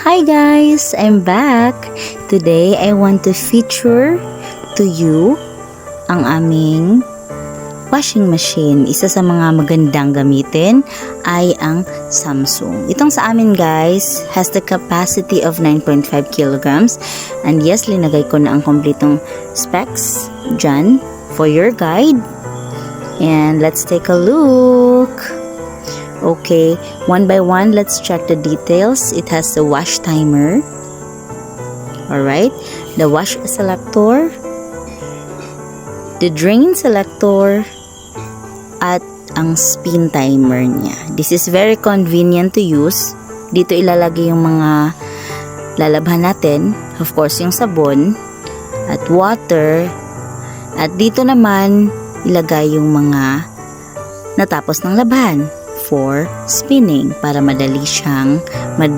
Hi guys! I'm back! Today, I want to feature to you ang aming washing machine. Isa sa mga magandang gamitin ay ang Samsung. Itong sa amin guys, has the capacity of 9.5 kilograms. And yes, linagay ko na ang kompletong specs dyan for your guide. And let's take a look. Okay, one by one, let's check the details. It has the wash timer. Alright, the wash selector, the drain selector, at ang spin timer niya. This is very convenient to use. Dito ilalagay yung mga lalabhan natin. Of course, yung sabon at water. At dito naman, ilagay yung mga natapos ng labhan for spinning para madali siyang